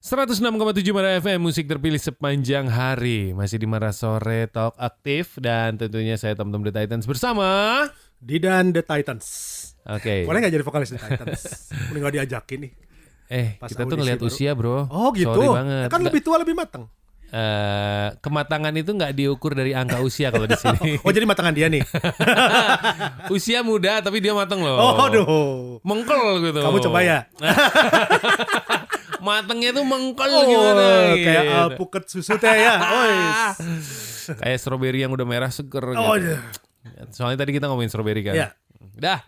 106,7 Mara FM, musik terpilih sepanjang hari. Masih di Mara Sore Talk Aktif. Dan tentunya saya Tom The Titans bersama Didan The Titans. Oke. Boleh gak jadi vokalis The Titans? Boleh gak diajakin nih? Pas kita tuh audisi ngeliat baru. usia bro. Oh gitu? Sorry banget. Kan lebih tua lebih matang. Kematangan itu gak diukur dari angka usia kalau di sini. Oh jadi matangan dia nih? Usia muda tapi dia matang loh. Oh aduh. Mengkel gitu. Kamu coba ya? Matangnya tuh mengkel Oh, gimana kayak gitu. puket susu teh ya. Kayak stroberi yang udah merah seger Oh gitu. iya. Soalnya tadi kita ngomongin stroberi kan. Iya. Dah,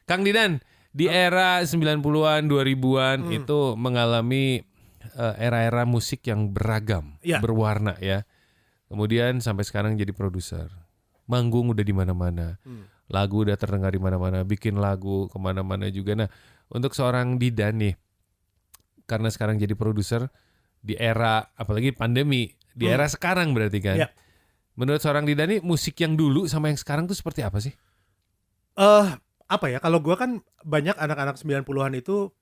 Kang Didan, di era 90-an, 2000-an itu mengalami era-era musik yang beragam, Iya. berwarna ya. Kemudian sampai sekarang jadi produser. Manggung udah di mana-mana. Lagu udah terdengar di mana-mana, bikin lagu kemana-mana juga. Nah, untuk seorang Didan nih, karena sekarang jadi produser di era apalagi pandemi, di era sekarang berarti kan. Iya. Menurut seorang Didan nih, musik yang dulu sama yang sekarang tuh seperti apa sih? Apa ya? Kalau gue kan banyak anak-anak 90-an itu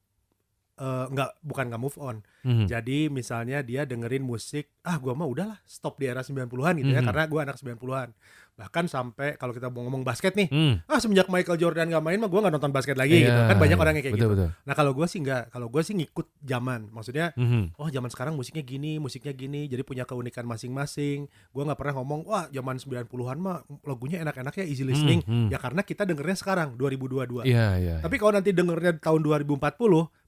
bukan nggak move on. Jadi misalnya dia dengerin musik, gue mah udahlah stop di era 90-an gitu ya, karena gue anak 90-an. Bahkan sampai kalau kita mau ngomong basket nih, semenjak Michael Jordan gak main mah gue gak nonton basket lagi gitu. Kan banyak orang yang kayak gitu. Betul. Nah kalau gue sih enggak, kalau gue sih ngikut zaman. Maksudnya, zaman sekarang musiknya gini, jadi punya keunikan masing-masing. Gue gak pernah ngomong, wah zaman 90-an mah lagunya enak-enak ya, easy listening. Ya karena kita dengernya sekarang, 2022. Iya. Tapi kalau nanti dengernya tahun 2040,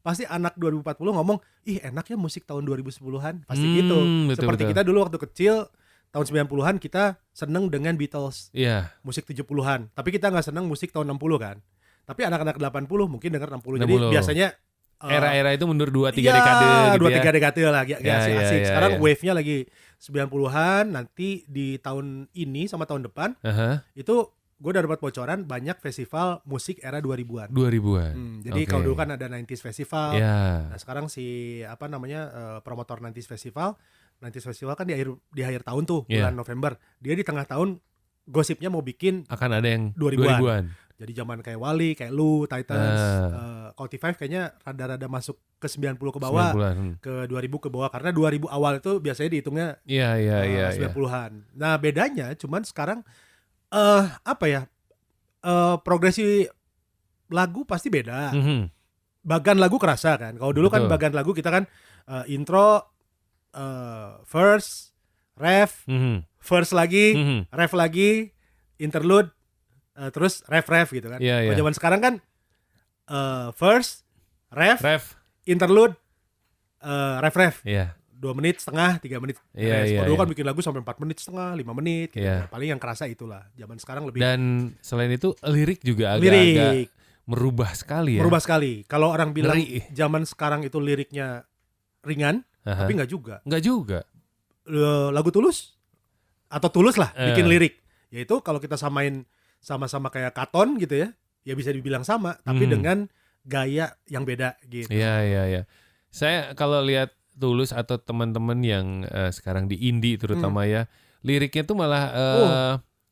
pasti anak 2040 ngomong, ih enak ya musik tahun 2010-an. Pasti gitu. Seperti kita dulu waktu kecil, tahun 90-an kita seneng dengan Beatles. Iya. Musik 70-an. Tapi kita gak seneng musik tahun 60 kan. Tapi anak-anak 80 mungkin denger 60. 60. Jadi biasanya era-era itu mundur 2-3 dekade gitu 2-3 dekade lah. Asik. Sekarang iya. wave-nya lagi 90-an. Nanti di tahun ini sama tahun depan, itu gue udah dapat bocoran banyak festival musik era 2000-an. 2000-an. Jadi kalau dulu kan ada 90s Festival. Iya. Nah sekarang promotor 90s Festival. 90s Festival kan di akhir tahun tuh, bulan November. Dia di tengah tahun gosipnya mau bikin Akan ada yang 2000-an. Jadi zaman kayak Wali, kayak lu, Titans, Culti5 kayaknya rada-rada masuk ke 90 ke bawah, ke 2000 ke bawah. Karena 2000 awal itu biasanya dihitungnya 90-an. Nah bedanya cuman sekarang progresi lagu pasti beda. Bagan lagu kerasa kan. Kalau dulu kan bagan lagu kita kan intro, verse, ref, verse lagi, ref lagi, interlude, terus ref gitu kan. Kalau zaman sekarang kan verse, ref, interlude, ref. 2 menit setengah, 3 menit. Kalau dulu kan bikin lagu sampai 4 menit setengah, 5 menit gitu. Paling yang kerasa itulah. Zaman sekarang lebih. Dan selain itu lirik juga agak merubah sekali ya. Merubah sekali. Kalau orang bilang zaman sekarang itu liriknya ringan, tapi enggak juga. Enggak juga. Lagu Tulus atau Tulus lah bikin lirik. Yaitu kalau kita samain sama-sama kayak Katon gitu ya, ya bisa dibilang sama, tapi dengan gaya yang beda gitu. Iya. Saya kalau lihat Tulus atau teman-teman yang sekarang di indie terutama ya, liriknya tuh malah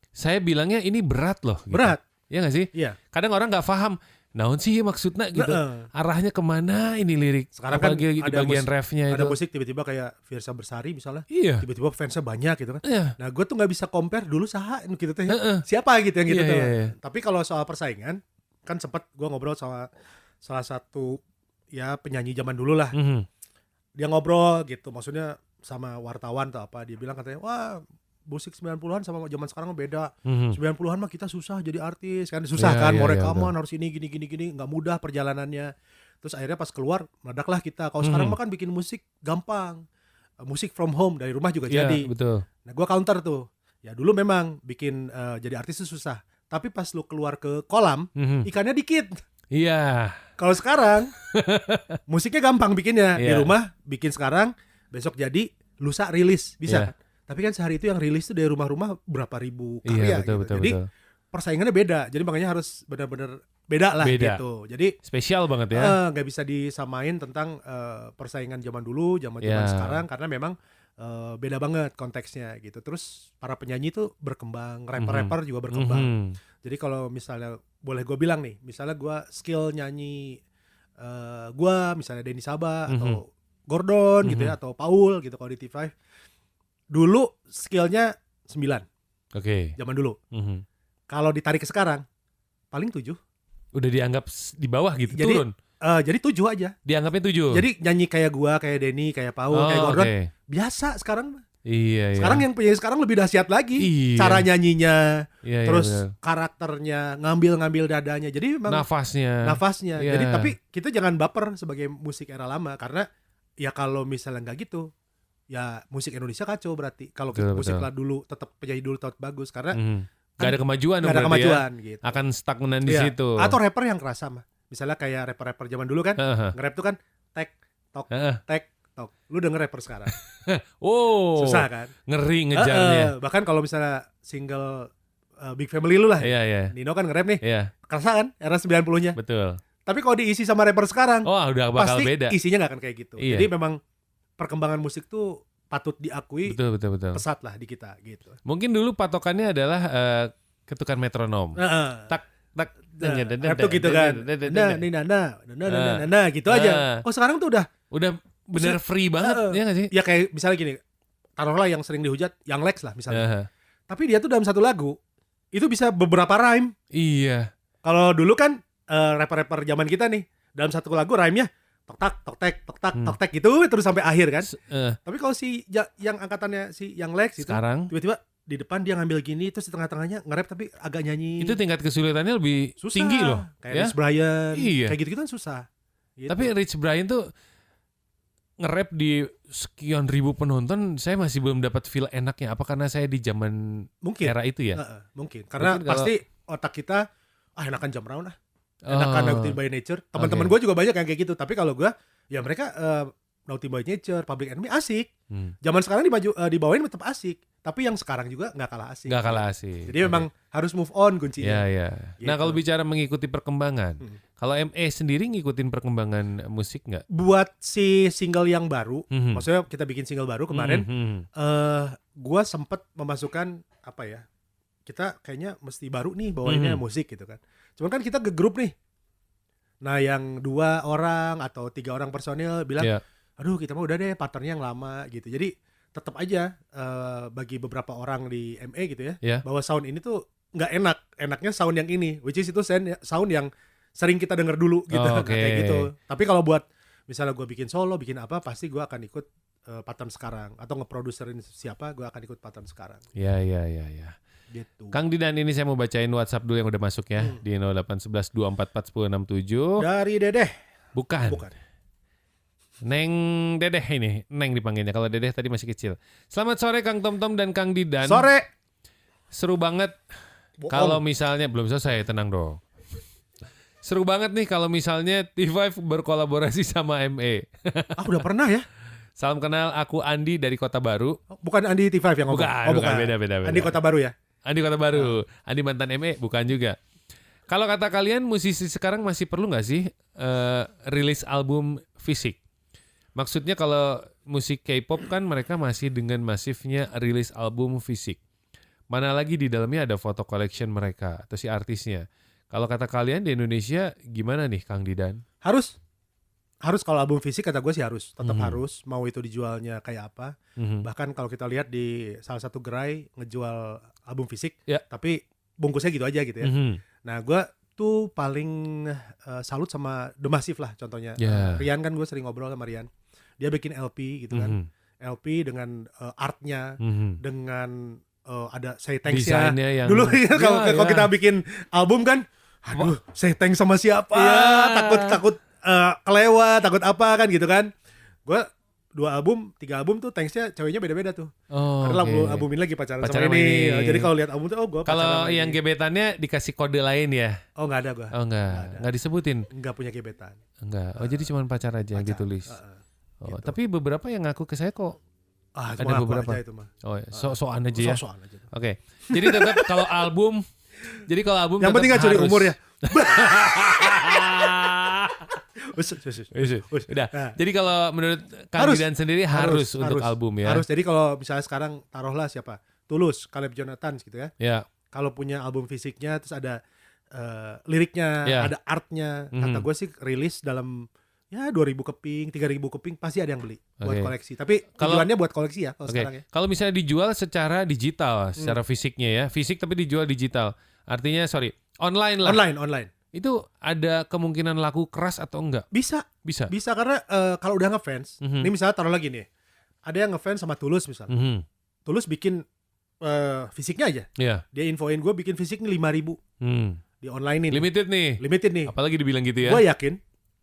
saya bilangnya ini berat loh. Gitu. Berat. Iya gak sih? Iya. Kadang orang gak paham, naon sih maksudnya gitu. Arahnya kemana ini lirik. Sekarang apalagi kan di bagian refnya itu. Ada musik tiba-tiba kayak Fiersa Bersari misalnya. Iya. Tiba-tiba fansnya banyak gitu kan. Iya. Nah gue tuh gak bisa compare dulu gitu teh. Siapa gitu yang gitu tuh. Iya. Tapi kalau soal persaingan, kan sempat gue ngobrol sama salah satu ya penyanyi zaman dulu lah. Dia ngobrol gitu, maksudnya sama wartawan atau apa. Dia bilang katanya, wah musik 90-an sama zaman sekarang beda. 90-an mah kita susah jadi artis kan, susah kan, mau rekaman harus ini gini, nggak mudah perjalanannya. Terus akhirnya pas keluar meledaklah kita. Kalau sekarang mah kan bikin musik gampang, musik from home dari rumah juga jadi. Betul. Nah gue counter tuh, ya dulu memang bikin jadi artis itu susah. Tapi pas lu keluar ke kolam, ikannya dikit. Iya. Kalau sekarang musiknya gampang bikinnya. Di rumah bikin sekarang, besok jadi, lusa rilis bisa. Tapi kan sehari itu yang rilis tuh dari rumah-rumah berapa ribu karya betul, gitu. Jadi persaingannya beda. Jadi makanya harus benar-benar beda lah gitu. Jadi spesial banget ya. Gak bisa disamain tentang persaingan zaman dulu, zaman sekarang, karena memang beda banget konteksnya gitu. Terus para penyanyi tuh berkembang, rapper-rapper juga berkembang. Jadi kalau misalnya boleh gue bilang nih, misalnya gue skill nyanyi gue misalnya Denny Saba atau Gordon gitu ya, atau Paul gitu kalau di T5. Dulu skillnya 9. Oke. Zaman dulu. Kalau ditarik ke sekarang paling 7. Udah dianggap di bawah gitu, Jadi, turun. Jadi 7 aja. Dianggapnya 7. Jadi nyanyi kayak gua, kayak Denny, kayak Paul, kayak Gordon, biasa sekarang. Iya. Sekarang yang penyanyi sekarang lebih dahsyat lagi. Iya. Cara nyanyinya, terus bener. karakternya, ngambil dadanya. Jadi memang nafasnya. Iya. Jadi tapi kita jangan baper sebagai musik era lama, karena ya kalau misalnya nggak gitu, ya musik Indonesia kacau berarti. Kalau musik lah dulu tetap penyanyi dulu tetap bagus, karena gak ada kemajuan. Gak ada kemajuan gitu. Akan stagnan di situ. Atau rapper yang kerasa mah. Misalnya kayak rapper zaman dulu kan, nge-rap tuh kan tek tok tek tok. Lu denger rapper sekarang. Susah kan? Ngeri ngejarnya. Bahkan kalau misalnya single Big Family lu lah. Iya. Nino kan nge-rap nih. Iya. Kerasa kan era 90-nya. Betul. Tapi kalau diisi sama rapper sekarang, udah bakal pasti beda. Isinya gak akan kayak gitu. Iya. Jadi memang perkembangan musik tuh patut diakui. Betul. Pesat lah di kita gitu. Mungkin dulu patokannya adalah ketukan metronom. Tak Rap tuh gitu kan. Nah, gitu aja. Kok sekarang tuh udah bener free banget, ya gak sih? Ya kayak misalnya gini, taruhlah yang sering dihujat, yang Lex lah misalnya. Tapi dia tuh dalam satu lagu, itu bisa beberapa rhyme. Iya. Kalau dulu kan, rapper-rapper zaman kita nih, dalam satu lagu rhyme-nya, tok tak, tok tek, tok tak, tok tek gitu, terus sampai akhir kan. Tapi kalau yang angkatannya yang Lex itu, sekarang tiba-tiba di depan dia ngambil gini, terus di tengah-tengahnya nge-rap tapi agak nyanyi. Itu tingkat kesulitannya lebih susah. Tinggi loh. Kayak Rich Brian, kayak gitu kan susah. Gitu. Tapi Rich Brian tuh nge-rap di sekian ribu penonton, saya masih belum dapat feel enaknya. Apa karena saya di zaman era itu ya? Mungkin. Karena pasti otak kita, enakan Jam Brown lah. Enakan Naughty by Nature. Teman-teman gue juga banyak yang kayak gitu. Tapi kalau gue, ya mereka Naughty by Nature, Public Enemy asik. Zaman sekarang dibawain tetap asik. Tapi yang sekarang juga nggak kalah asik. Jadi memang harus move on kuncinya. Gitu. Nah kalau bicara mengikuti perkembangan, kalau ME sendiri ngikutin perkembangan musik nggak? Buat si single yang baru, maksudnya kita bikin single baru kemarin, gue sempet memasukkan apa ya? Kita kayaknya mesti baru nih bawainnya musik gitu kan. Cuman kan kita ke grup nih. Nah yang 2 orang atau 3 orang personil bilang, aduh kita mah udah deh partnernya yang lama gitu. Jadi tetap aja bagi beberapa orang di ME gitu ya, bahwa sound ini tuh nggak enak. Enaknya sound yang ini, which is itu sound yang sering kita denger dulu gitu. Kayak gitu. Tapi kalau buat misalnya gue bikin solo, bikin apa, pasti gue akan ikut pattern sekarang. Atau ngeproduserin siapa, gue akan ikut pattern sekarang. Iya. Gitu. Kang Didan, ini saya mau bacain WhatsApp dulu yang udah masuk ya, di 0811 244 1067. Dari Dedeh. Bukan. Neng Dedeh ini, Neng dipanggilnya. Kalau Dedeh tadi masih kecil. Selamat sore Kang Tom dan Kang Didan. Sore. Seru banget. Kalau misalnya belum selesai, tenang dong. Seru banget nih kalau misalnya T5 berkolaborasi sama ME. Udah pernah ya? Salam kenal, aku Andi dari Kota Baru. Bukan Andi T5 yang ngomong. Bukan. Beda. Andi Kota Baru ya? Andi Kota Baru. Andi mantan ME, bukan juga. Kalau kata kalian, musisi sekarang masih perlu nggak sih rilis album fisik? Maksudnya kalau musik K-pop kan mereka masih dengan masifnya rilis album fisik. Mana lagi di dalamnya ada foto collection mereka atau si artisnya. Kalau kata kalian di Indonesia gimana nih Kang Didan? Harus kalau album fisik kata gue sih harus. Tetap harus, mau itu dijualnya kayak apa. Bahkan kalau kita lihat di salah satu gerai ngejual album fisik, tapi bungkusnya gitu aja gitu ya. Nah gue tuh paling salut sama The Massive lah contohnya. Rian kan gue sering ngobrol sama Rian. Dia bikin LP gitu kan. LP dengan artnya, dengan ada say thanks-nya. Yang... Dulu kalau kita bikin album kan, aduh say thanks sama siapa, takut kelewat, takut apa kan gitu kan. Gue 2 album, 3 album tuh thanks-nya ceweknya beda-beda tuh. Karena album ini lagi pacaran sama ini. Jadi kalau lihat album tuh gue pacaran. Kalau yang gebetannya dikasih kode lain ya? Oh nggak ada gue. Oh nggak disebutin? Nggak punya gebetan. Enggak. Jadi cuma pacar aja yang ditulis. Gitu. Tapi beberapa yang ngaku ke saya kok ada beberapa. Itu mah. So-soan aja ya. Oke. Jadi tetap kalau album yang penting nggak curi umur ya. Udah. Jadi kalau menurut Kang Didan sendiri harus untuk album ya. Harus. Jadi kalau misalnya sekarang taruhlah siapa? Tulus, Caleb Jonathan gitu ya. Kalau punya album fisiknya terus ada liriknya, ada artnya. Kata gue sih rilis dalam ya 2.000 keping, 3.000 keping pasti ada yang beli buat Oke. koleksi. Tapi tujuannya buat koleksi ya kalau Oke. sekarang ya. Kalau misalnya dijual secara digital, secara fisiknya ya, fisik tapi dijual digital. Artinya online lah. Online. Itu ada kemungkinan laku keras atau enggak? Bisa karena kalau udah ngefans, ini misalnya taruh lagi nih. Ada yang ngefans sama Tulus misalnya. Tulus bikin fisiknya aja. Iya. Dia infoin gue bikin fisiknya 5.000 di online ini. Limited nih. Apalagi dibilang gitu ya. Gue yakin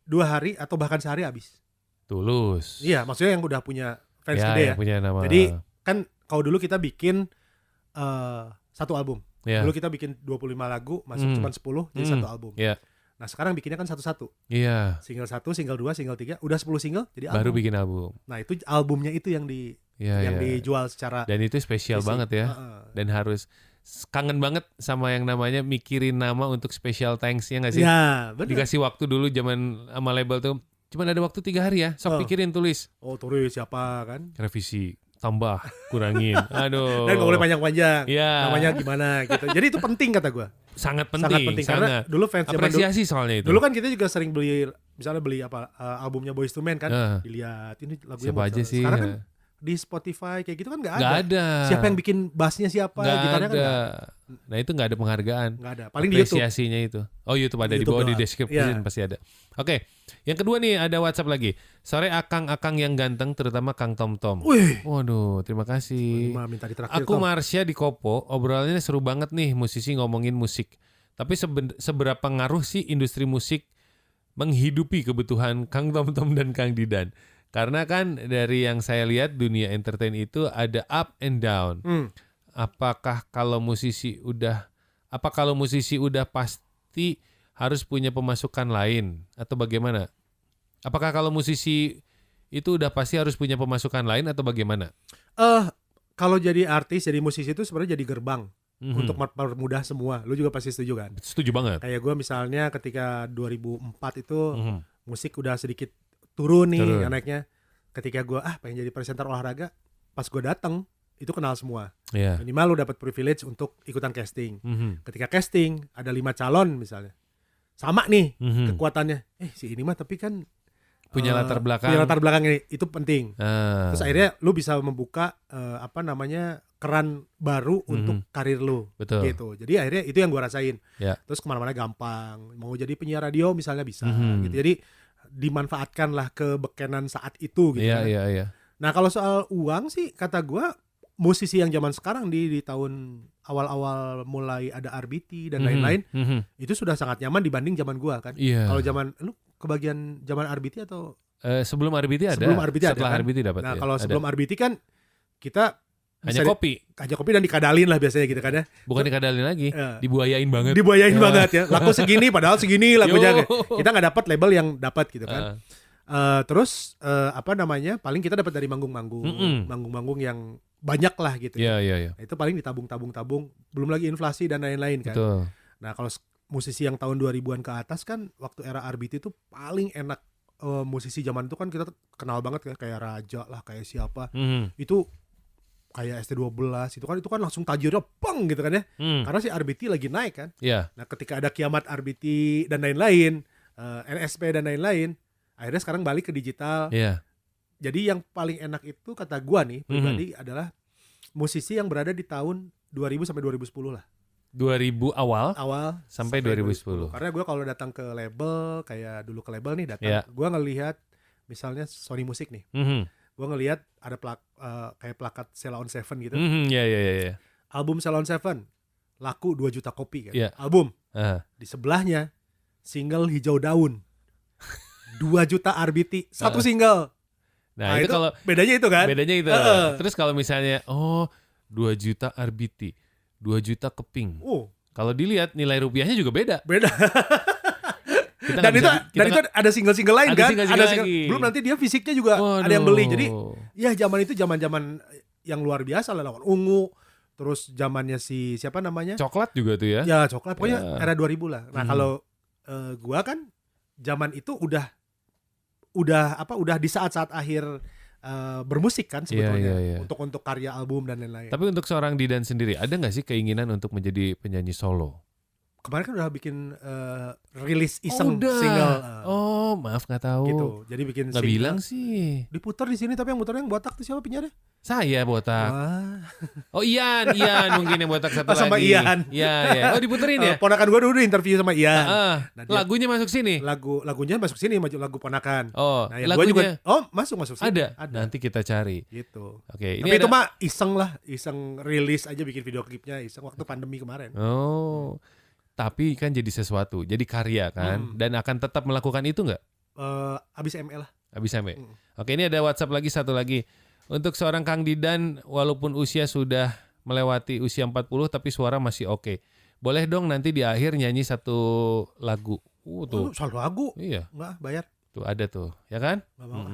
2 hari atau bahkan sehari habis. Tulus. Iya, maksudnya yang udah punya fans Ya, gede yang punya nama. Jadi kan kalau dulu kita bikin satu album. Ya. Dulu kita bikin 25 lagu, masuk cuma 10 jadi satu album. Iya. Nah sekarang bikinnya kan satu-satu. Iya. Single 1, single 2, single 3, udah 10 single jadi album. Baru bikin album. Nah itu albumnya itu yang dijual secara dan itu spesial fisik. banget ya. Dan harus kangen banget sama yang namanya mikirin nama untuk special thanks ya nggak sih? Ya benar. Dikasih waktu dulu zaman sama label tuh cuman ada waktu 3 hari ya. Sok pikirin tulis. Oh tulis siapa kan? Revisi, tambah, kurangin. Aduh. Dan gak boleh panjang-panjang. Ya. Namanya gimana gitu. Jadi itu penting kata gue. Sangat penting. Karena dulu fans zaman apresiasi soalnya itu. Dulu kan kita juga sering beli, misalnya beli albumnya Boyz II Men kan, dilihat ini lagunya siapa aja sih. Sekarang kan di Spotify kayak gitu kan nggak ada. Siapa yang bikin bassnya siapa, gitarnya kan nggak ada. Nah itu nggak ada penghargaan. Nggak ada. Paling di YouTube. Apresiasinya itu. Oh YouTube ada di bawah di description pasti ada. Oke. Yang kedua nih ada WhatsApp lagi. Sore akang-akang yang ganteng terutama Kang Tom Tom. Wih. Waduh terima kasih. Minta ditraktir, Aku Marsha di Kopo. Obrolannya seru banget nih musisi ngomongin musik. Tapi seberapa ngaruh sih industri musik menghidupi kebutuhan Kang Tom Tom dan Kang Didan? Karena kan dari yang saya lihat dunia entertain itu ada up and down. Apakah kalau musisi udah pasti harus punya pemasukan lain atau bagaimana? Apakah kalau musisi itu udah pasti harus punya pemasukan lain atau bagaimana? Kalau jadi artis, jadi musisi itu sebenarnya jadi gerbang untuk mempermudah semua. Lu juga pasti setuju kan? Setuju banget. Kayak gue misalnya ketika 2004 itu musik udah sedikit turun nih naiknya. Ketika gue pengen jadi presenter olahraga, pas gue datang itu kenal semua. Minimal lu dapat privilege untuk ikutan casting. Ketika casting ada 5 calon misalnya, sama nih kekuatannya. Si ini mah tapi kan punya latar belakang. Ini itu penting. Terus akhirnya lu bisa membuka keran baru untuk karir lu. Betul. Gitu. Jadi akhirnya itu yang gue rasain. Terus kemana-mana gampang. Mau jadi penyiar radio misalnya bisa. Gitu. Jadi dimanfaatkanlah kebekenan saat itu gitu. Iya. Nah kalau soal uang sih kata gue musisi yang zaman sekarang di tahun awal-awal mulai ada RBT dan lain-lain itu sudah sangat nyaman dibanding zaman gue kan. Kalau zaman lu kebagian zaman RBT atau sebelum RBT ada. Sebelum RBT setelah ada, kan? RBT dapat. Nah kalau sebelum RBT kan kita hanya kopi dan dikadalin lah biasanya gitu kan ya. Bukan dikadalin lagi, dibuayain banget. Banget ya. Laku segini padahal segini lagunya. Kita nggak dapat label yang dapat gitu kan. Terus paling kita dapat dari manggung-manggung yang banyak lah gitu. Iya. Nah, itu paling ditabung, belum lagi inflasi dan lain-lain kan. Betul. Nah kalau musisi yang tahun 2000-an ke atas kan waktu era RBT itu paling enak. Musisi zaman itu kan kita kenal banget kayak Raja lah, kayak siapa. Itu kayak ST12 itu kan langsung tajirnya peng gitu kan ya. Karena si RBT lagi naik kan. Nah ketika ada kiamat RBT dan lain-lain, NSP dan lain-lain, akhirnya sekarang balik ke digital. Jadi yang paling enak itu kata gua nih pribadi adalah musisi yang berada di tahun 2000 sampai 2010 lah. 2000 awal sampai 2010. Karena gua kalau datang ke label kayak dulu ke label nih datang, gua ngelihat misalnya Sony Music nih. Gue ngelihat ada kayak plakat Sheila on 7 gitu. Iya. Album Sheila on 7 laku 2 juta kopi kan. Album. Di sebelahnya single Hijau Daun 2 juta RBT satu single. Nah itu kalau bedanya itu kan. Terus kalau misalnya 2 juta RBT 2 juta keping. Kalau dilihat nilai rupiahnya juga beda. Dan itu ada single-single lain kan? Belum nanti dia fisiknya juga ada yang beli. Jadi ya zaman itu zaman yang luar biasa lah, lawan ungu. Terus zamannya si siapa namanya? Coklat juga tuh ya. Ya coklat pokoknya era 2000 lah. Nah kalau gua kan zaman itu udah di saat-saat akhir bermusik kan sebetulnya. Untuk karya album dan lain-lain. Tapi untuk seorang Didan sendiri ada nggak sih keinginan untuk menjadi penyanyi solo? kemarin kan udah bikin rilis iseng udah. single. Oh, maaf nggak tahu. Gitu. Jadi bikin Nggak single. bilang sih. Diputar di sini tapi yang muternya yang botak tuh siapa penyiarnya? Saya botak. Wah. Oh Ian mungkin yang botak satu lagi. Sama Ian. Iya. Oh diputerin ya? Ponakan gue dulu interview sama Ian. Nah, lagunya masuk sini. Lagunya masuk sini, lagu ponakan. Oh, nah, yang lagunya juga, masuk sini. ada. Nanti kita cari. Gitu. Oke, tapi itu mah iseng rilis aja bikin video klipnya iseng waktu pandemi kemarin. Oh, tapi kan jadi sesuatu, jadi karya kan, dan akan tetap melakukan itu nggak? Abis ME lah. Abis ME. Oke, ini ada WhatsApp lagi satu lagi. Untuk seorang Kang Didan, walaupun usia sudah melewati usia 40 tapi suara masih oke. Boleh dong nanti di akhir nyanyi satu lagu. Tuh. Satu lagu? Iya. Enggak, bayar. Tuh ada tuh, ya kan? Nggak mau.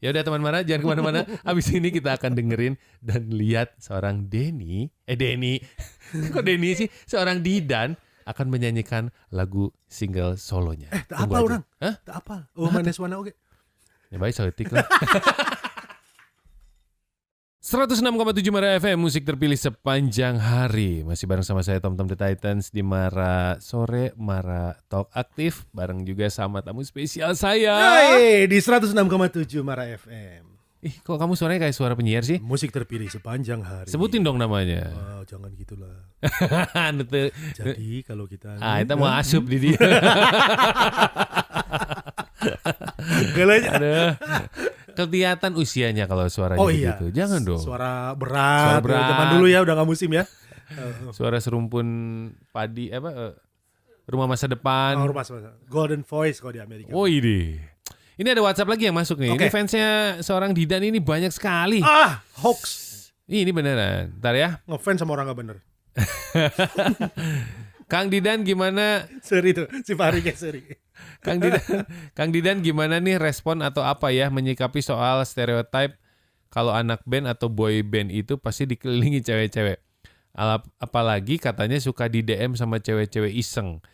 Ya udah teman Mara, jangan kemana-mana. Abis ini kita akan dengerin dan lihat seorang Denny. Kok Denny sih? Seorang Didan akan menyanyikan lagu single solonya. Tak apal orang. Hah? Tak apal. Oh, Maneswana oke. Ya baik, soetik lah. 106,7 Mara FM, musik terpilih sepanjang hari. Masih bareng sama saya Tom The Titans di Mara Sore, Mara Talk Aktif. Bareng juga sama tamu spesial saya. Hai, di 106,7 Mara FM. Kok kamu suaranya kayak suara penyiar sih? Musik terpilih sepanjang hari. Sebutin dong namanya. Jangan gitulah. Betul. Jadi kalau kita kita mau asup di dia. Aduh. Kelihatan usianya kalau suaranya begitu. Jangan dong. Suara berat. Zaman dulu ya udah gak musim ya. Suara serumpun padi rumah masa depan. Golden Voice kalau di Amerika. Oh ini ada WhatsApp lagi yang masuk nih. Okay. Ini fansnya seorang Didan ini banyak sekali. Hoax. Ini beneran. Ntar ya. Ngefans sama orang gak bener. Kang Didan gimana? Seri tuh, si Fahri kayak seri. Kang Didan gimana nih respon atau apa ya menyikapi soal stereotype kalau anak band atau boy band itu pasti dikelilingi cewek-cewek. Apalagi katanya suka di DM sama cewek-cewek iseng.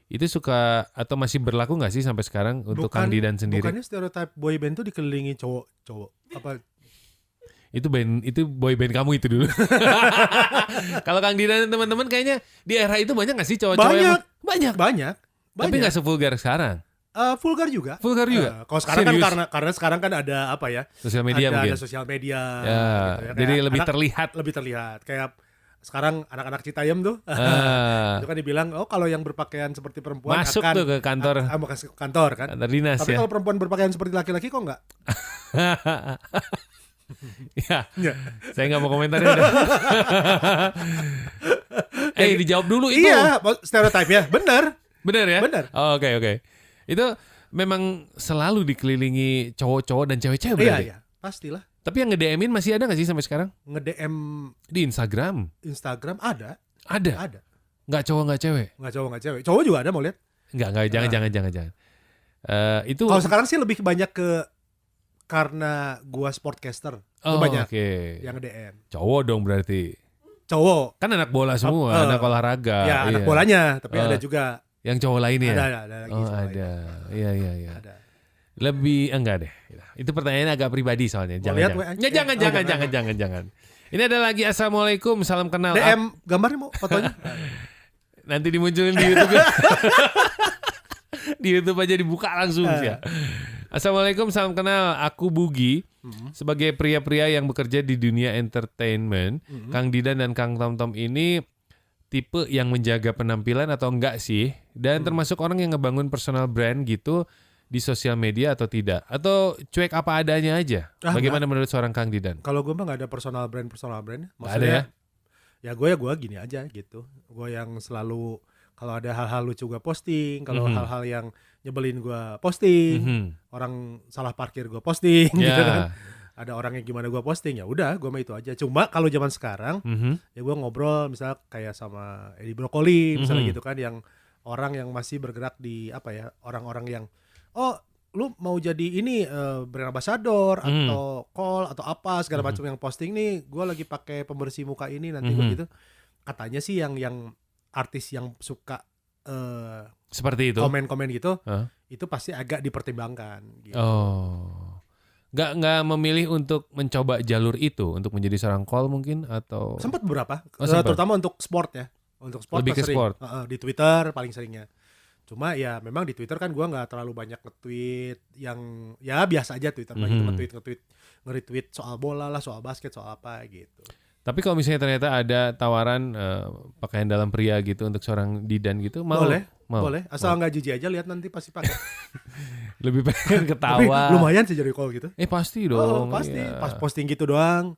Itu suka atau masih berlaku nggak sih sampai sekarang untuk Kang Didan sendiri? Bukannya stereotype boy band tuh dikelilingi cowok-cowok apa? Itu boy band kamu itu dulu. Kalau Kang Didan dan teman-teman kayaknya di era itu banyak nggak sih cowok-cowok banyak. Tapi nggak sevulgar sekarang. Vulgar juga. Kalau sekarang serius? kan karena sekarang kan ada apa ya? Sosial media mungkin. Ada sosial media. Ya, gitu ya. Jadi lebih terlihat. Kayak sekarang anak-anak Citayam tuh, itu kan dibilang, kalau yang berpakaian seperti perempuan masuk akan tuh ke kantor. Masuk ke kantor kan. Kantor dinas. Tapi kalau perempuan berpakaian seperti laki-laki kok enggak? Ya. Saya nggak mau komentar ya. Dijawab dulu itu. Iya, stereotype ya, benar ya. Benar. Oke. Itu memang selalu dikelilingi cowok-cowok dan cewek-cewek berarti. Iya, pastilah. Tapi yang nge-DM-in masih ada nggak sih sampai sekarang? Nge-DM di Instagram ada. Nggak cowok nggak cewek. Nggak cewek. Cowok juga ada, mau lihat? Nggak, jangan. Itu kalau sekarang sih lebih banyak ke karena gua sportcaster. Banyak yang nge-DM. Cowok dong berarti. Cowok. Kan anak bola semua, anak olahraga. Ya, anak bolanya, tapi ada juga yang cowok lainnya. Ada lagi. Ada. Iya. Ada. Lebih enggak deh. Itu pertanyaan agak pribadi soalnya. Jangan. Ini ada lagi assalamualaikum, salam kenal. DM gambarnya mau fotonya. Nanti dimunculin di YouTube. Di YouTube aja dibuka langsung ya. Assalamualaikum, salam kenal. Aku Bugi. Sebagai pria-pria yang bekerja di dunia entertainment, Kang Didan dan Kang Tom ini tipe yang menjaga penampilan atau enggak sih? Dan termasuk orang yang ngebangun personal brand gitu di sosial media atau tidak? Atau cuek apa adanya aja? Bagaimana menurut seorang Kang Didan? Kalau gue mah gak ada personal brand. Maksudnya ada ya? Ya gue gini aja gitu. Gue yang selalu kalau ada hal-hal lucu gue posting, kalau hal-hal yang nyebelin gue posting, orang salah parkir gue posting, gitu kan. Ada orang yang gimana gue posting, ya udah gue mah itu aja. Cuma kalau zaman sekarang, ya gue ngobrol misalnya kayak sama Edi Brokoli, misalnya gitu kan, yang orang yang masih bergerak di apa ya, orang-orang yang lu mau jadi ini brand ambassador atau call atau apa segala macam yang posting nih, gue lagi pakai pembersih muka ini nanti begitu. Katanya sih yang artis yang suka seperti itu komen-komen gitu, itu pasti agak dipertimbangkan. Gitu. Nggak memilih untuk mencoba jalur itu untuk menjadi seorang call mungkin atau sempat beberapa, terutama untuk sport ya. Untuk sport lebih ke sering. sport. Di Twitter paling seringnya. Cuma ya memang di Twitter kan gue nggak terlalu banyak nge-tweet yang ya biasa aja Twitter lagi nge-retweet soal bola lah, soal basket, soal apa gitu. Tapi kalau misalnya ternyata ada tawaran pakaian dalam pria gitu untuk seorang Didan gitu, mau? Boleh. Asal nggak jijik aja, lihat nanti pasti pakai. Lebih pengen ketawa. Tapi lumayan sih jadi call gitu. Pasti dong. Pasti. Iya. Pas posting gitu doang.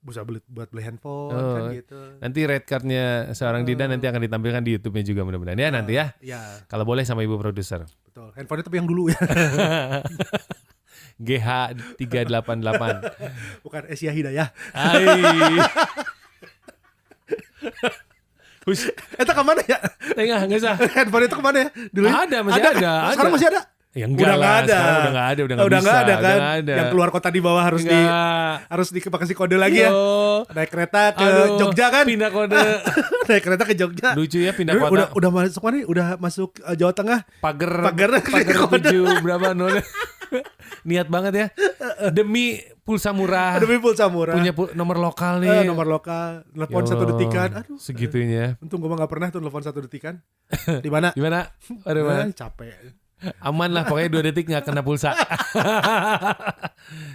Bisa buat beli handphone kan gitu. Nanti red cardnya seorang Didan nanti akan ditampilkan di YouTube-nya juga mudah-mudahan ya nanti ya. Iya. Kalau boleh sama ibu produser. Betul. Handphone tapi yang dulu ya. GH388. Bukan Asia Hidayah. Eta kemana ya? Tengah nggak sah. Handphone itu kemana ya? Dulu Masih ada. Sekarang masih ada? Ya enggak udah lah, ada. Sekarang udah nggak ada, udah nggak bisa. Udah nggak ada kan? Udah ada. Yang keluar kota di bawah harus dikasih kode lagi ya. Naik kereta ke Jogja kan? Pindah kode. Naik kereta ke Jogja. Lucu ya pindah kota. Udah masuk mana? Udah masuk Jawa Tengah. Pagar 7 kode. berapa nol. Niat banget ya. Demi pulsa murah. Punya nomor lokal nih. Nomor lokal. Telepon 1 detikan. Aduh. Segitunya. Untung gue mah gak pernah tuh telepon 1 detikan. Di mana? Aduh, mana? Capek. Aman lah, pokoknya 2 detik gak kena pulsa.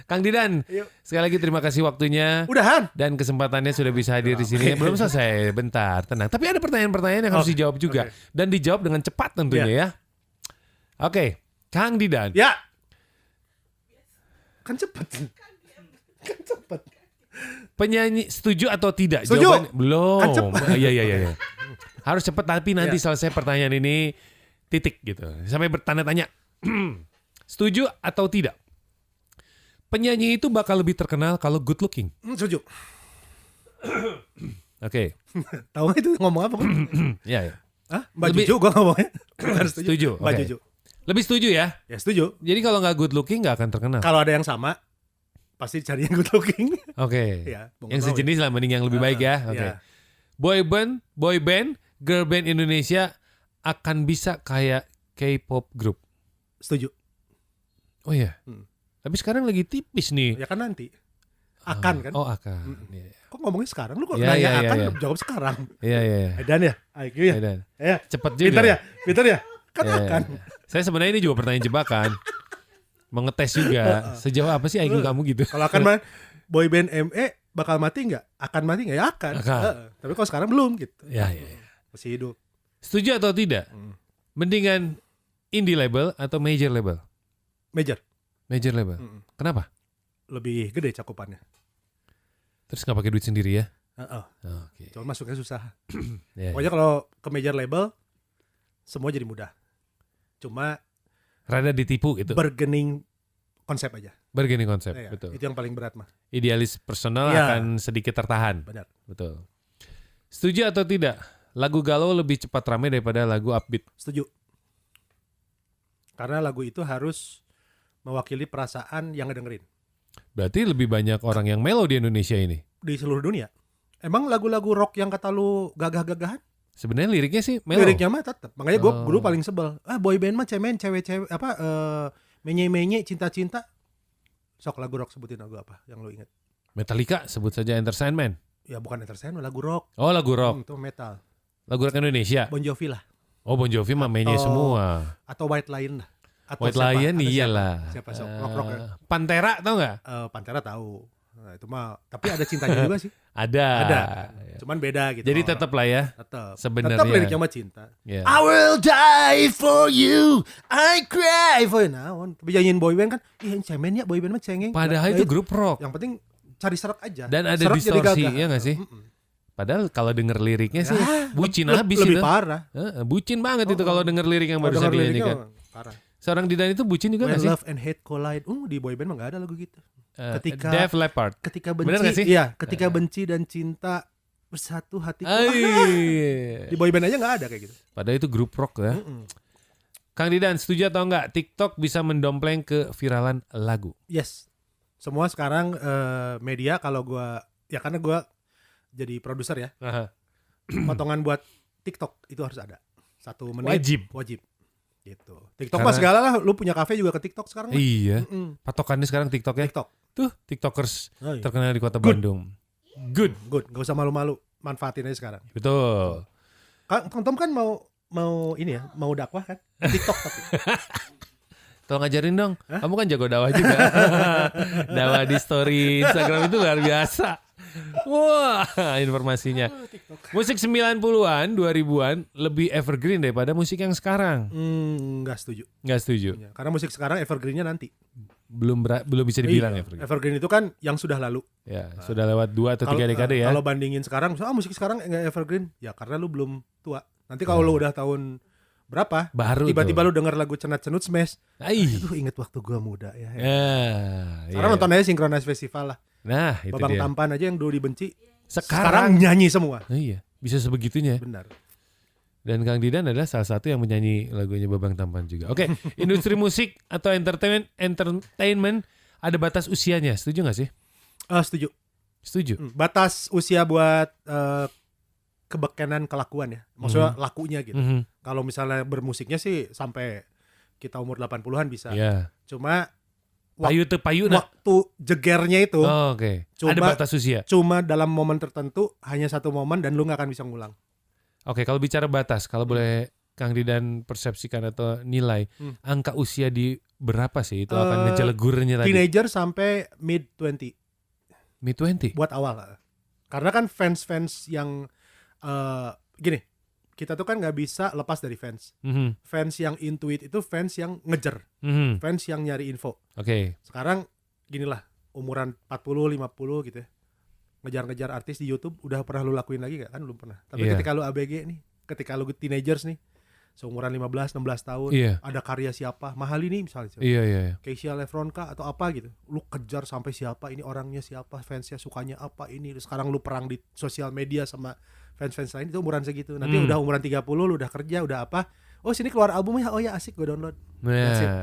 Kang Didan, sekali lagi terima kasih waktunya. Udahan. Dan kesempatannya sudah bisa hadir di sini. Belum selesai, bentar, tenang. Tapi ada pertanyaan-pertanyaan yang harus dijawab juga. Dan dijawab dengan cepat tentunya ya. Oke, Kang Didan. Ya. Kan cepet. Penyanyi setuju atau tidak? Setuju. Jawabannya belum. Kan cepet. Iya. Harus cepat tapi nanti selesai pertanyaan ini titik gitu. Sampai bertanda tanya. Setuju atau tidak? Penyanyi itu bakal lebih terkenal kalau good looking. Setuju. Oke. Tahu nggak itu ngomong apa? Iya. Mbak Juju gue ngomongnya. Setuju. Mbak Juju. Lebih setuju ya? Ya setuju. Jadi kalau nggak good looking nggak akan terkenal. Kalau ada yang sama, pasti cari yang good looking. Oke. Ya, yang sejenis lah mending yang lebih baik ya. Oke. Boy band, girl band Indonesia akan bisa kayak K-pop group. Setuju. Oh iya. Tapi sekarang lagi tipis nih. Ya kan nanti. Akan kan? Oh akan. Kok ngomongnya sekarang? Lu kok nanya akan jawab sekarang. Iya. Edan ya? IQ ya? Edan. Ya. Cepet juga. Pintar ya? Kan akan. Saya sebenarnya ini juga pertanyaan jebakan. Mau ngetes juga. Sejauh apa sih IQ kamu gitu? Kalau akan mah boy band ME bakal mati nggak? Akan mati nggak? Ya akan. Tapi kalau sekarang belum gitu. Ya. Masih hidup. Setuju atau tidak? Mendingan indie label atau major label? Major label. Kenapa? Lebih gede cakupannya. Terus nggak pakai duit sendiri ya? Okay. Cuma masuknya susah. Ya. Pokoknya kalau ke major label semua jadi mudah. Cuma rada ditipu gitu. Bargaining konsep aja. Bargaining konsep, ya, betul. Itu yang paling berat mah. Idealis personal akan sedikit tertahan. Benar. Betul. Setuju atau tidak? Lagu galau lebih cepat ramai daripada lagu upbeat. Setuju. Karena lagu itu harus mewakili perasaan yang ngedengerin. Berarti lebih banyak orang yang melo di Indonesia ini. Di seluruh dunia. Emang lagu-lagu rock yang kata lu gagah-gagahan? Sebenarnya liriknya sih melo. Liriknya mah tetap. Makanya gue dulu paling sebel. Boy band mah cemen, cewek-cewek menye-menye, cinta-cinta. Sok lagu rock, sebutin lagu apa yang lu inget? Metallica, sebut saja Entertainment. Ya bukan Entertainment, lagu rock. Oh lagu rock. Itu metal. Lagu rock Indonesia. Bon Jovi lah. Oh Bon Jovi mah menye semua. Atau White Lion lah. Atau White Lion iyalah. Siapa rock ya? Pantera tau nggak? Pantera tahu. Nah, itu mah. Tapi ada cintanya juga sih. Ada. Cuman beda gitu. Jadi tetap lah ya. Tetap. Sebenarnya. Tetap liriknya mah cinta. Yeah. I will die for you. I cry for you. Nah, tapi nyanyiin boy band kan. Ih cemen ya boy band mah cengeng. Padahal itu grup rock. Yang penting cari serak aja. Dan ada distorsi ya nggak sih? Padahal kalau denger liriknya sih bucin habis lebih itu. Parah. Bucin banget itu kalau denger lirik yang barusan dinyanyikan. Parah. Seorang Didan itu bucin juga nggak sih? Love and hate collide. Di boy band mah nggak ada lagu gitu. Ketika Def Leppard. Ketika benci, iya. Ketika benci dan cinta bersatu hatiku. Di boy band aja nggak ada kayak gitu. Padahal itu grup rock ya. Kang Didan, setuju atau enggak? TikTok bisa mendompleng keviralan lagu. Yes. Semua sekarang media kalau gue, ya karena gue jadi produser ya. Potongan buat TikTok itu harus ada. 1 menit. Wajib. Gitu. TikTok mah segala lah. Lu punya kafe juga ke TikTok sekarang. Iya. Patokannya sekarang TikTok ya. TikTok. Tuh TikTokers terkenal di kota Bandung. Good. Gak usah malu-malu. manfaatin aja sekarang. Betul. Kang Tom kan mau ini ya, mau dakwah kan? TikTok tapi. Tolong ngajarin dong. Kamu kan jago dakwah juga. Dakwah di story Instagram itu luar biasa. Wah, informasinya. Musik 90-an, 2000-an lebih evergreen daripada musik yang sekarang. Nggak setuju. Nggak setuju. Ya, karena musik sekarang evergreennya nanti. Belum bisa dibilang evergreen. Evergreen itu kan yang sudah lalu. Ya, sudah lewat 2 atau 3 dekade ya. Kalau bandingin sekarang, musik sekarang nggak evergreen. Ya karena lu belum tua. Nanti kalau lu udah tahun berapa, baru tiba-tiba tuh lu denger lagu cenut-cenut Smash. Aduh, inget waktu gua muda ya. Sekarang nonton aja Synchronize Festival lah. Nah, itu Babang dia. Tampan aja yang dulu dibenci. Sekarang nyanyi semua. Iya, bisa sebegitunya. Benar. Dan Kang Didan adalah salah satu yang menyanyi lagunya Babang Tampan juga. Oke, industri musik atau entertainment ada batas usianya, setuju gak sih? Setuju. Setuju. Batas usia buat kebekenan kelakuan ya. Maksudnya lakunya gitu. Kalau misalnya bermusiknya sih sampai kita umur 80-an bisa. Yeah. Cuma payu waktu jegernya itu. Oke. Ada batas usia. Cuma dalam momen tertentu, hanya satu momen dan lu gak akan bisa ngulang. Oke, kalau bicara batas, kalau boleh Kang Didan persepsikan atau nilai, angka usia di berapa sih itu akan ngejelegurnya tadi? Teenager sampai mid-20. Mid-20? Buat awal. Karena kan fans-fans yang gini, kita tuh kan nggak bisa lepas dari fans. Fans yang intuit itu fans yang ngejer, fans yang nyari info. Oke. Sekarang ginilah, umuran 40, 50 gitu ya, ngejar-ngejar artis di YouTube, udah pernah lu lakuin lagi gak? Kan belum pernah. Tapi ketika lu ABG nih, ketika lu teenagers nih, seumuran 15, 16 tahun, ada karya siapa, mahal ini misalnya, Keisha Lefronka atau apa gitu, lu kejar sampai siapa, ini orangnya siapa, fansnya sukanya apa, ini sekarang lu perang di sosial media sama fans-fans lain, itu umuran segitu. Nanti udah umuran 30, lu udah kerja, udah apa, oh sini keluar albumnya, oh ya asik, gue download.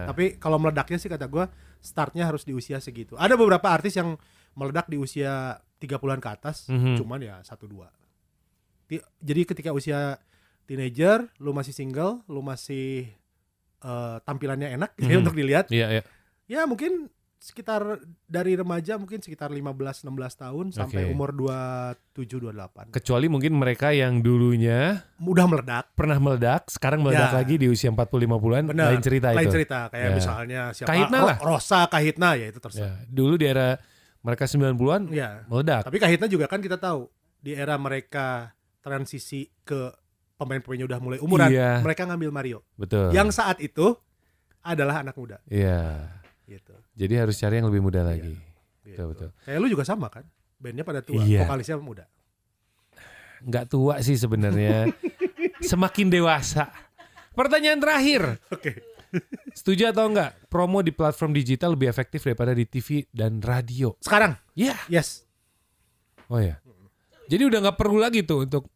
Tapi kalau meledaknya sih kata gue, startnya harus di usia segitu. Ada beberapa artis yang meledak di usia 30-an ke atas, cuman ya 1-2. Jadi ketika usia teenager, lu masih single, lu masih tampilannya enak gitu untuk dilihat. Ya mungkin sekitar dari remaja mungkin sekitar 15-16 tahun sampai umur 27-28. Kecuali mungkin mereka yang dulunya udah meledak, pernah meledak, sekarang meledak lagi di usia 40-50-an. Lain cerita itu. Lain cerita kayak misalnya siapa? Kahitna lah. Rosa Kahitna ya itu terserah. Dulu di era mereka 90-an meledak. Tapi Kahitna juga kan kita tahu di era mereka transisi ke pemain-pemainnya udah mulai umuran, mereka ngambil Mario. Betul. Yang saat itu adalah anak muda. Iya. Gitu. Jadi harus cari yang lebih muda lagi. Gitu. Betul. Kayak lu juga sama kan? Bandnya pada tua, vokalisnya muda. Nggak tua sih sebenarnya. Semakin dewasa. Pertanyaan terakhir. Oke. Setuju atau enggak? Promo di platform digital lebih efektif daripada di TV dan radio. Sekarang? Iya. Yes. Oh ya. Jadi udah nggak perlu lagi tuh untuk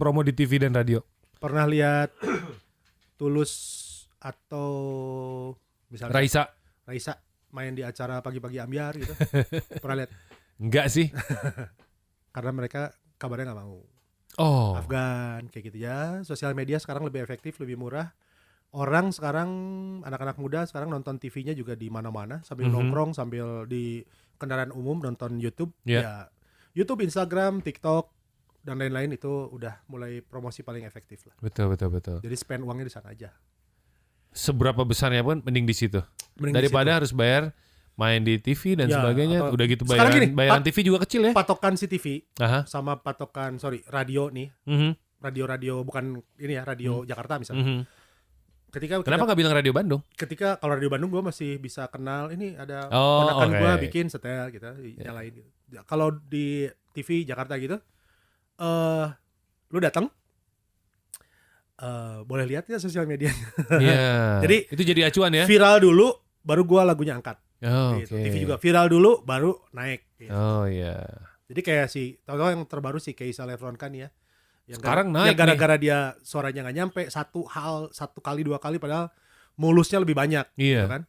promo di TV dan radio. Pernah lihat Tulus atau misalnya Raisa main di acara pagi-pagi ambiar gitu? Pernah lihat? Enggak sih. Karena mereka kabarnya nggak mau. Afgan kayak gitu ya. Sosial media sekarang lebih efektif, lebih murah. Orang sekarang, anak-anak muda sekarang nonton TV-nya juga di mana-mana sambil nongkrong, sambil di kendaraan umum nonton YouTube. Ya, YouTube, Instagram, TikTok dan lain-lain itu udah mulai promosi paling efektif lah. Betul. Jadi spend uangnya di sana aja. Seberapa besarnya pun mending di situ. Daripada harus bayar main di TV dan sebagainya. Udah gitu bayaran TV juga kecil ya. Patokan si TV sama patokan radio nih. Radio bukan ini ya, radio Jakarta misalnya. Kenapa nggak bilang radio Bandung? Ketika kalau radio Bandung gue masih bisa kenal, ini ada ponakan gue bikin setel gitu, nyalain gitu. Kalau di TV Jakarta gitu, lu datang, boleh lihat ya sosial medianya. Jadi itu jadi acuan ya. Viral dulu, baru gue lagunya angkat. Gitu. TV juga viral dulu, baru naik. Gitu. Jadi kayak tahu yang terbaru si Keisha Lefronka nih ya. Yang sekarang naik gara-gara dia suaranya nggak nyampe, satu kali 2 kali padahal mulusnya lebih banyak. Gitu kan?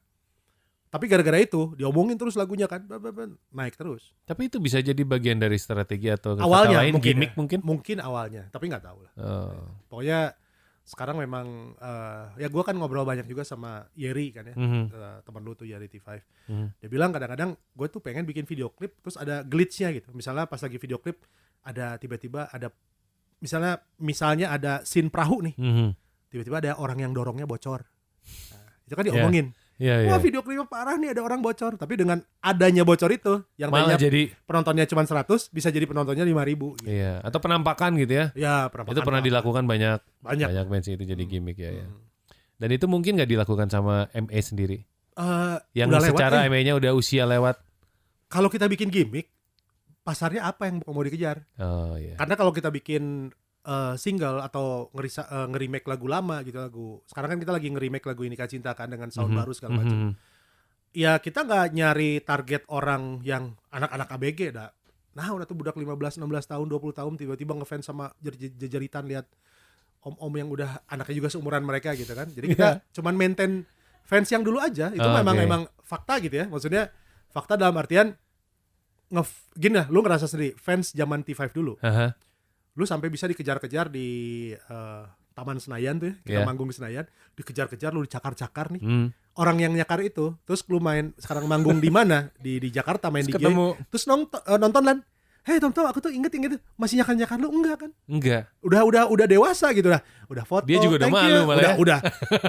Tapi gara-gara itu diomongin terus lagunya kan, naik terus. Tapi itu bisa jadi bagian dari strategi atau awalnya lain, mungkin gimmick mungkin awalnya, tapi nggak tahu lah. Pokoknya sekarang memang ya gue kan ngobrol banyak juga sama Yeri kan ya, teman lu tuh Yeri T5. Dia bilang kadang-kadang gue tuh pengen bikin video klip terus ada glitch-nya gitu. Misalnya pas lagi video klip ada tiba-tiba ada misalnya ada scene perahu nih. Tiba-tiba ada orang yang dorongnya bocor. Nah, itu kan diomongin. Wah video klipnya parah nih, ada orang bocor. Tapi dengan adanya bocor itu, yang malah jadi penontonnya cuma 100, bisa jadi penontonnya 5.000 gitu. Iya, atau penampakan gitu ya. Ya, penampakan. Itu pernah dilakukan banyak match itu jadi gimmick ya. Dan itu mungkin nggak dilakukan sama MA sendiri. Yang udah secara MA-nya udah usia lewat. Kalau kita bikin gimmick, pasarnya apa yang mau dikejar? Oh iya. Karena kalau kita bikin single atau nge-remake lagu lama gitu, sekarang kan kita lagi nge-remake lagu Inikah Cinta kan dengan sound baru segala macam. Ya kita nggak nyari target orang yang anak-anak ABG dah. Nah udah tuh budak 15, 16 tahun, 20 tahun tiba-tiba ngefans sama jeritan lihat om-om yang udah anaknya juga seumuran mereka gitu kan. Jadi kita cuman maintain fans yang dulu aja. Itu memang fakta gitu ya. Maksudnya fakta dalam artian gini lah, lu ngerasa sendiri fans zaman T5 dulu. Lu sampai bisa dikejar-kejar di Taman Senayan tuh ya, kita manggung di Senayan, dikejar-kejar, lu dicakar-cakar nih. Orang yang nyakar itu, terus lu main sekarang manggung di mana? Di Jakarta main terus di GI. Terus nonton lan. Hei Tom, aku tuh inget masih nyakar-nyakar lu enggak kan? Enggak. Udah dewasa gitu lah. Udah foto. Dia juga udah malu malah. Udah.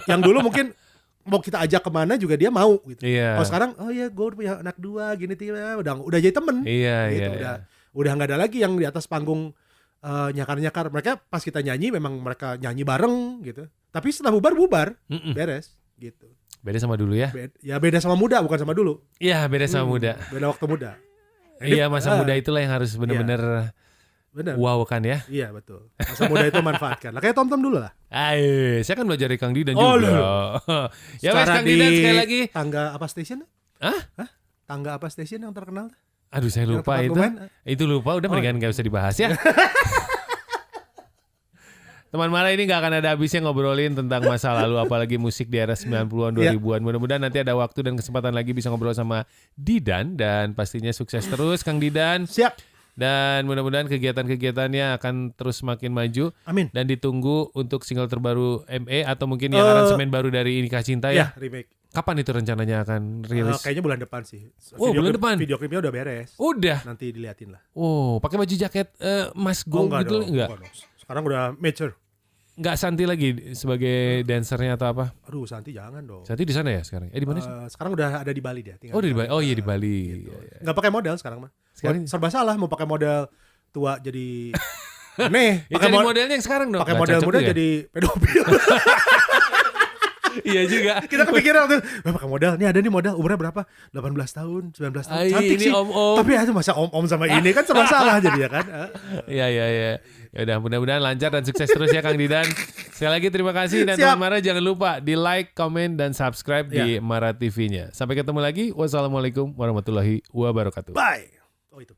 Yang dulu mungkin mau kita ajak kemana juga dia mau gitu. Iya. Kalau sekarang, oh ya gue punya anak 2 gini udah jadi temen. Iya, gitu. Udah nggak ada lagi yang di atas panggung nyakar-nyakar. Mereka pas kita nyanyi memang mereka nyanyi bareng gitu. Tapi setelah bubar beres gitu. Beda sama dulu ya? Beda sama muda, bukan sama dulu. Iya, beda sama muda. Beda waktu muda. Iya, masa muda itulah yang harus benar-benar wow kan ya? Iya, betul. Masa muda itu manfaatkan. Lah kayak Tom dulu lah. Ayo, saya kan belajar dari Kang Didan juga. Ya wes Kang Didan sekali lagi. Tangga apa station? Hah? Tangga apa station yang terkenal? Aduh, saya lupa itu. Itu lupa, udah mendingan gak usah dibahas ya. Teman Mara ini gak akan ada habisnya ngobrolin tentang masa lalu, apalagi musik di era 90-an, 2000-an. Mudah-mudahan nanti ada waktu dan kesempatan lagi bisa ngobrol sama Didan. Dan pastinya sukses terus Kang Didan. Siap. Dan mudah-mudahan kegiatan-kegiatannya akan terus semakin maju. Amin. Dan ditunggu untuk single terbaru MA atau mungkin yang aransemen baru dari Inikah Cinta ya? Remake. Kapan itu rencananya akan rilis? Kayaknya bulan depan sih. Bulan depan? Video klipnya udah beres. Udah? Nanti diliatin lah. Pakai baju jaket Mas Go gitu enggak? Sekarang udah mature. Enggak Santi lagi sebagai dancernya atau apa? Aduh, Santi jangan dong. Santi di sana ya sekarang? Di mana sih? Sekarang udah ada di Bali dia. Udah di Bali. Oh iya di Bali. Gitu. Nggak pakai model sekarang mah. Sekarang serba salah mau pakai model tua jadi aneh. Pakai modelnya yang sekarang dong. Pakai model muda jadi pedofil. Iya juga. Kita kepikiran waktu pakai model. Nih ada nih model umurnya berapa? 18 tahun, 19 tahun. Cantik sih. Om-om. Tapi itu masa om-om sama ini kan serba salah jadi ya kan. Iya. Ya udah mudah-mudahan lancar dan sukses terus ya Kang Didan. Sekali lagi terima kasih dan teman Mara jangan lupa di like, komen dan subscribe di Mara TV-nya. Sampai ketemu lagi. Wassalamualaikum warahmatullahi wabarakatuh. Bye. Oh itu.